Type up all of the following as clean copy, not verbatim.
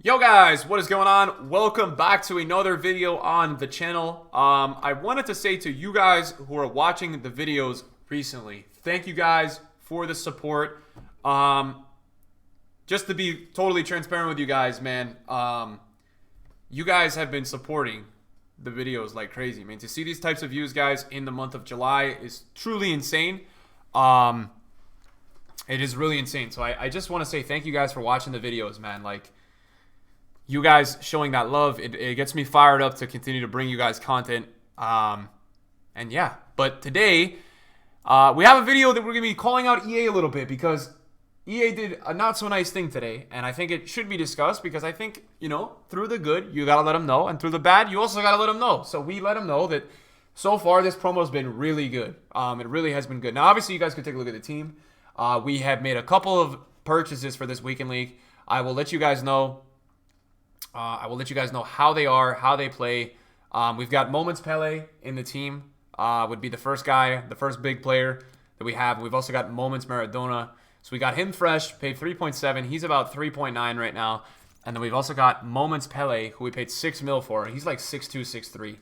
Yo guys, what is going on? Welcome back to another video on the channel. I wanted to say to you guys who are watching the videos recently, thank you guys for the support. Just to be totally transparent with you guys, man, you guys have been supporting the videos like crazy, man. To see these types of views, guys, in the month of July is truly insane. It is really insane. So I just want to say thank you guys for watching the videos, man. Like, you guys showing that love, it gets me fired up to continue to bring you guys content. And yeah, but today we have a video that we're going to be calling out EA a little bit because EA did a not so nice thing today. And I think it should be discussed because I think, you know, through the good, you got to let them know. And through the bad, you also got to let them know. So we let them know that so far this promo has been really good. It really has been good. Now, obviously, you guys can take a look at the team. We have made a couple of purchases for this weekend league. I will let you guys know. How they are, how they play. We've got Moments Pele in the team. Would be the first guy, the first big player that we have. We've also got Moments Maradona. So we got him fresh, paid 3.7. He's about 3.9 right now. And then we've also got Moments Pele, who we paid 6 mil for. He's like 6'2",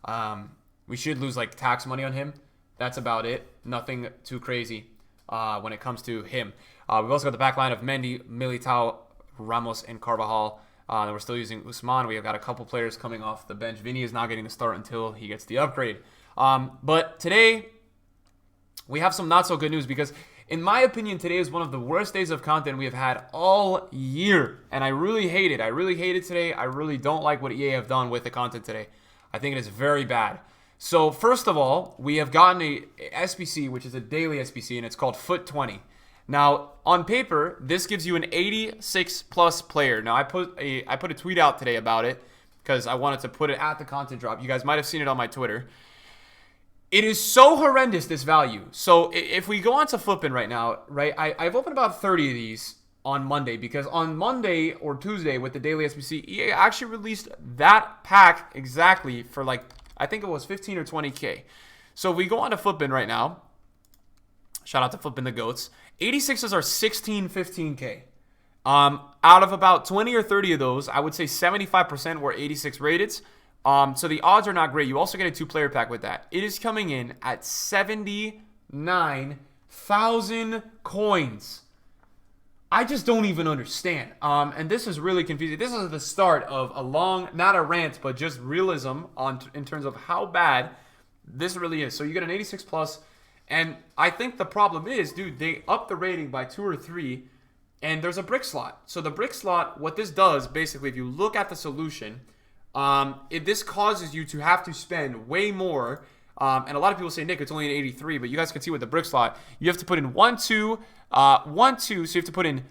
6'3". We should lose like tax money on him. That's about it. Nothing too crazy when it comes to him. We've also got the back line of Mendy, Militao, Ramos, and Carvajal. We're still using Usman. We have got a couple players coming off the bench. Vinny is not getting the start until he gets the upgrade. But today, we have some not so good news because, in my opinion, today is one of the worst days of content we have had all year. And I really hate it. I really hate it today. I really don't like what EA have done with the content today. I think it is very bad. So, first of all, we have gotten a SBC, which is a daily SBC, and it's called Foot 20. Now, on paper, this gives you an 86 plus player. Now, I put a tweet out today about it because I wanted to put it at the content drop. You guys might have seen it on my Twitter. It is so horrendous, this value. So if we go on to Flippin right now, right, I've opened about 30 of these on Monday because on Monday or Tuesday with the daily SBC, EA actually released that pack exactly for like, I think it was 15 or 20K. So if we go on to Flippin right now, shout out to Flippin the Goats. 86s are 16, 15K. Out of about 20 or 30 of those, I would say 75% were 86 rated. So the odds are not great. You also get a 2-player pack with that. It is coming in at 79,000 coins. I just don't even understand. And this is really confusing. This is the start of a long, not a rant, but just realism in terms of how bad this really is. So you get an 86 plus. And I think the problem is, dude, they upped the rating by 2 or 3, and there's a brick slot. So the brick slot, what this does, basically, if you look at the solution, this causes you to have to spend way more. And a lot of people say, Nick, it's only an 83, but you guys can see with the brick slot, you have to put in 1, 2, 1, 2. So you have to put in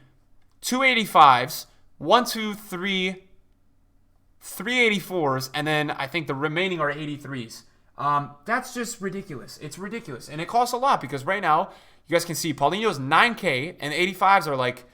2 85s, 1, 2, 3, 3 84s, and then I think the remaining are 83s. That's just ridiculous. It's ridiculous. And it costs a lot because right now, you guys can see Paulinho's 9K and 85s are like,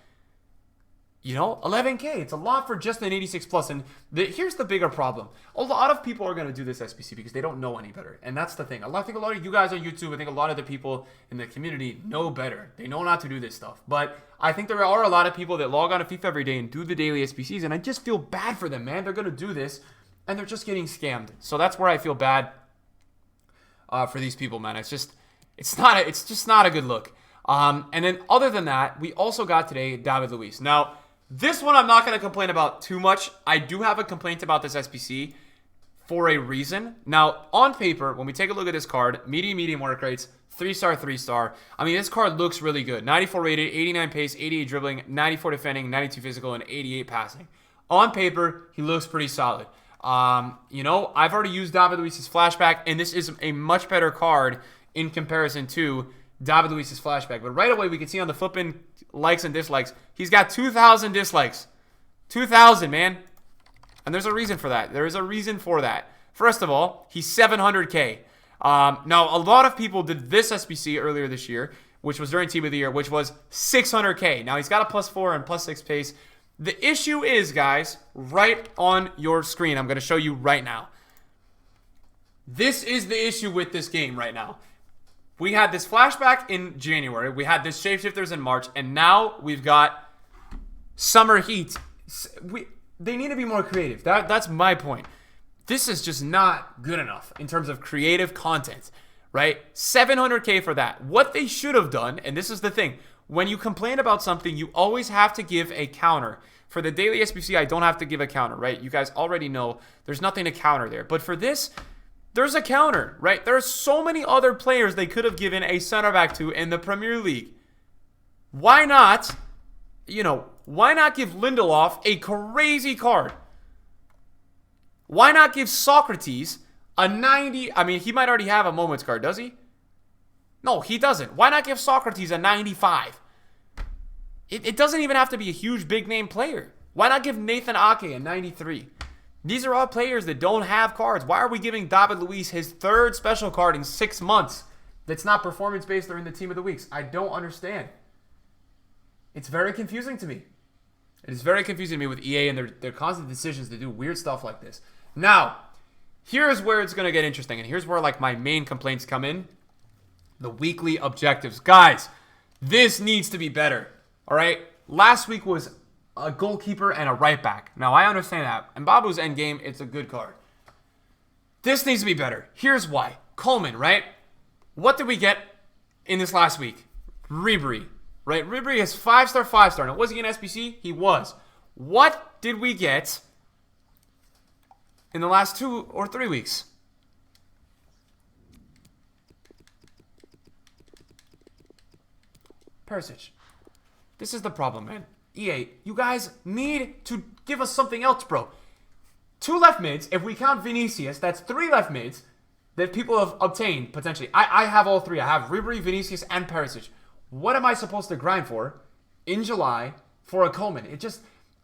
you know, 11K. It's a lot for just an 86 plus. And here's the bigger problem. A lot of people are going to do this SBC because they don't know any better. And that's the thing. I think a lot of you guys on YouTube, I think a lot of the people in the community know better. They know not to do this stuff. But I think there are a lot of people that log on to FIFA every day and do the daily SBCs. And I just feel bad for them, man. They're going to do this and they're just getting scammed. So that's where I feel bad. For these people, man. It's just not a good look. And then other than that, we also got today David Luiz. Now, this one I'm not going to complain about too much. I do have a complaint about this SBC for a reason. Now, on paper, when we take a look at this card, medium work rates, 3-star, 3-star. I mean, this card looks really good. 94 rated, 89 pace, 88 dribbling, 94 defending, 92 physical, and 88 passing. On paper, he looks pretty solid. You know, I've already used David Luiz's flashback, and this is a much better card in comparison to David Luiz's flashback. But right away, we can see on the flipping likes and dislikes, he's got 2,000 dislikes. 2,000, man. And there's a reason for that. There is a reason for that. First of all, he's 700K. Now, a lot of people did this SBC earlier this year, which was during Team of the Year, which was 600K. Now, he's got a +4 and +6 pace. The issue is, guys, right on your screen. I'm going to show you right now. This is the issue with this game right now. We had this flashback in January. We had this shapeshifters in March. And now we've got summer heat. they need to be more creative. That's my point. This is just not good enough in terms of creative content, right? 700K for that. What they should have done, and this is the thing, when you complain about something, you always have to give a counter. For the daily SBC, I don't have to give a counter, right? You guys already know there's nothing to counter there. But for this, there's a counter, right? There are so many other players they could have given a center back to in the Premier League. Why not, why not give Lindelof a crazy card? Why not give Socrates a 90? I mean, he might already have a moments card, does he? No, he doesn't. Why not give Socrates a 95? It doesn't even have to be a huge big name player. Why not give Nathan Ake a 93? These are all players that don't have cards. Why are we giving David Luiz his third special card in 6 months that's not performance-based or in the team of the weeks? I don't understand. It's very confusing to me. It is very confusing to me with EA and their constant decisions to do weird stuff like this. Now, here's where it's going to get interesting, and here's where like my main complaints come in. The weekly objectives. Guys, this needs to be better, all right? Last week was a goalkeeper and a right back. Now, I understand that. And Babu's endgame, it's a good card. This needs to be better. Here's why. Coleman, right? What did we get in this last week? Ribery, right? Ribery is 5-star, 5-star. Now, was he an SBC? He was. What did we get in the last 2 or 3 weeks? Perisic. This is the problem, man. EA, you guys need to give us something else, bro. 2 left mids. If we count Vinicius, that's 3 left mids that people have obtained, potentially. I have all 3. I have Ribery, Vinicius, and Perisic. What am I supposed to grind for in July for a Coleman?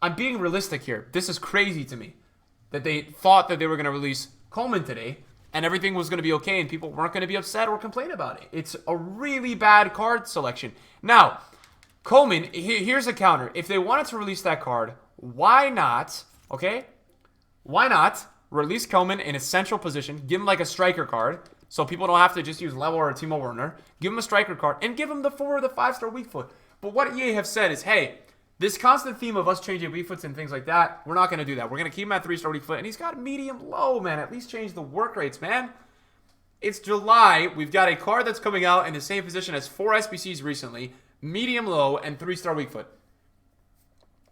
I'm being realistic here. This is crazy to me that they thought that they were going to release Coleman today and everything was going to be okay and people weren't going to be upset or complain about it. It's a really bad card selection. Now, Coleman, here's a counter. If they wanted to release that card, why not, okay? Why not release Coleman in a central position, give him like a striker card, so people don't have to just use Level or Timo Werner, give him a striker card, and give him the 4 or the 5-star weak foot. But what EA have said is, hey, this constant theme of us changing weak foots and things like that, we're not going to do that. We're going to keep him at 3-star weak foot, and he's got medium low, man. At least change the work rates, man. It's July. We've got a card that's coming out in the same position as 4 SBCs recently, medium low, and 3-star weak foot.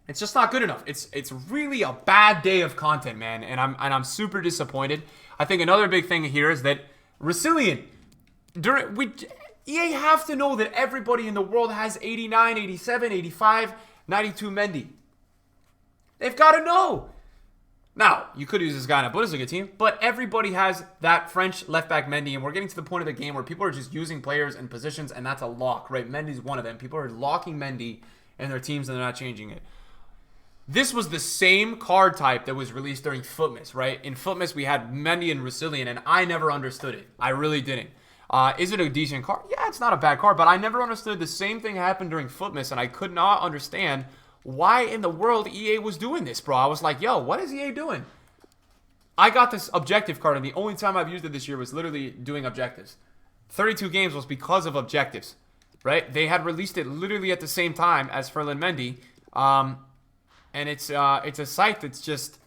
It's just not good enough. It's really a bad day of content, man, and I'm super disappointed. I think another big thing here is that Resilient, EA have to know that everybody in the world has 89, 87, 85, 92 Mendy. They've got to know. Now, you could use this guy in a Bundesliga team, but everybody has that French left back Mendy, and we're getting to the point of the game where people are just using players and positions, and that's a lock, right? Mendy's one of them. People are locking Mendy in their teams, and they're not changing it. This was the same card type that was released during Footmas, right? In Footmas, we had Mendy and Resilient, and I never understood it. I really didn't. Is it a decent card? Yeah, it's not a bad card, but I never understood the same thing happened during Footmas, and I could not understand why in the world EA was doing this, bro. I was like, yo, what is EA doing? I got this objective card, and the only time I've used it this year was literally doing objectives. 32 games was because of objectives, right? They had released it literally at the same time as Ferland Mendy, and it's a site that's just,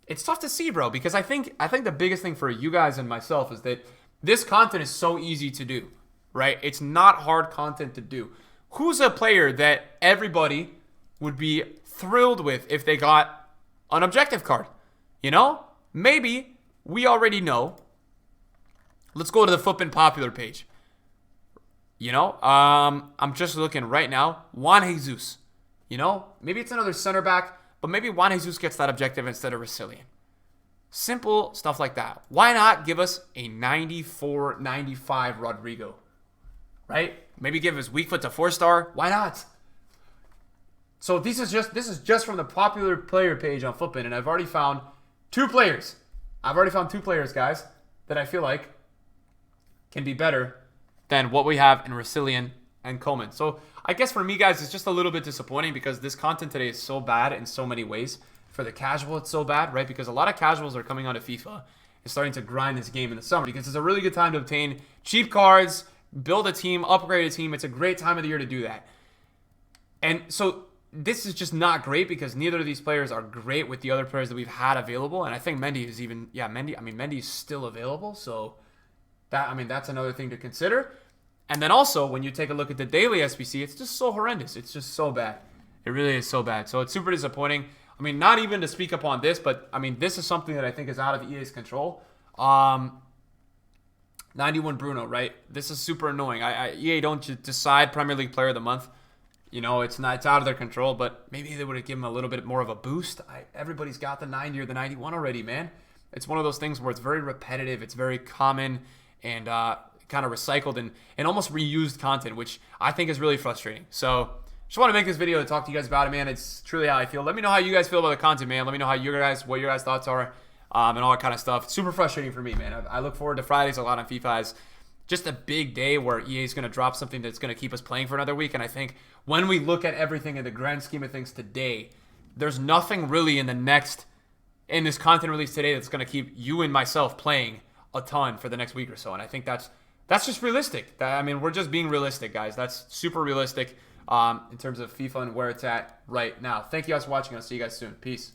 it's tough to see, bro, because I think the biggest thing for you guys and myself is that this content is so easy to do, right? It's not hard content to do. Who's a player that everybody would be thrilled with if they got an objective card? You know? Maybe we already know. Let's go to the Footbin popular page. You know? I'm just looking right now. Juan Jesus. You know? Maybe it's another center back, but maybe Juan Jesus gets that objective instead of Resilient. Simple stuff like that. Why not give us a 94, 95 Rodrigo? Right? Maybe give his weak foot to 4-star. Why not? So this is just from the popular player page on Footbin, and I've already found 2 players. I've already found 2 players, guys, that I feel like can be better than what we have in Resilient and Coleman. So I guess for me, guys, it's just a little bit disappointing because this content today is so bad in so many ways. For the casual, it's so bad, right? Because a lot of casuals are coming onto FIFA and starting to grind this game in the summer because it's a really good time to obtain cheap cards, build a team, upgrade a team. It's a great time of the year to do that. And so this is just not great because neither of these players are great with the other players that we've had available. And I think Mendy is even, Mendy is still available. So that's another thing to consider. And then also, when you take a look at the daily SBC, it's just so horrendous. It's just so bad. It really is so bad. So it's super disappointing. I mean, not even to speak upon this, but I mean, this is something that I think is out of EA's control. 91 Bruno, right? This is super annoying. EA don't decide Premier League Player of the Month. You know, it's out of their control, but maybe they would have given him a little bit more of a boost. Everybody's got the 90 or the 91 already, man. It's one of those things where it's very repetitive, it's very common, and kind of recycled and almost reused content, which I think is really frustrating. So just want to make this video to talk to you guys about it, man. It's truly how I feel. Let me know how you guys feel about the content, man. Let me know what your guys' thoughts are, and all that kind of stuff. Super frustrating for me, man. I look forward to Fridays a lot on FIFA as just a big day where EA is going to drop something that's going to keep us playing for another week. And I think when we look at everything in the grand scheme of things today, there's nothing really in this content release today that's going to keep you and myself playing a ton for the next week or so. And I think that's just realistic. I mean, we're just being realistic, guys. That's super realistic in terms of FIFA and where it's at right now. Thank you guys for watching. I'll see you guys soon. Peace.